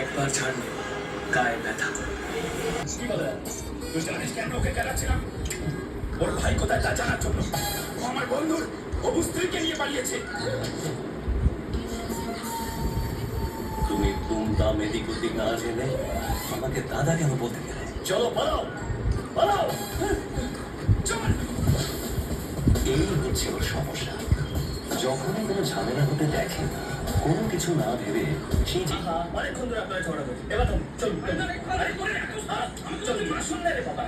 একবার ছাড়লে গায়ে ব্যথা করে। কি বলে তুই জানিস কেন ওকে কেলাচ্ছিলাম? ওর ভাই কোথায় তা জানার জন্য। ও আমার বন্ধুর হবু স্ত্রীকে নিয়ে পালিয়েছে। তুমি তুমতাম এদিক ওদিক না জেনে আমাকে দাদা কেন বলতে গেলে? চলো পালাও, পালাও। চল। এই হচ্ছে ওর সমস্যা। যখনই কোনো ঝামেলা হতে দেখে কোনো কিছু না ভেবে সেই যে অনেকক্ষণ ধরে আপনারা ঝগড়া করছি। এবার চলুন। আরে করে রাখো। চলুন শুনলে রে বাবা।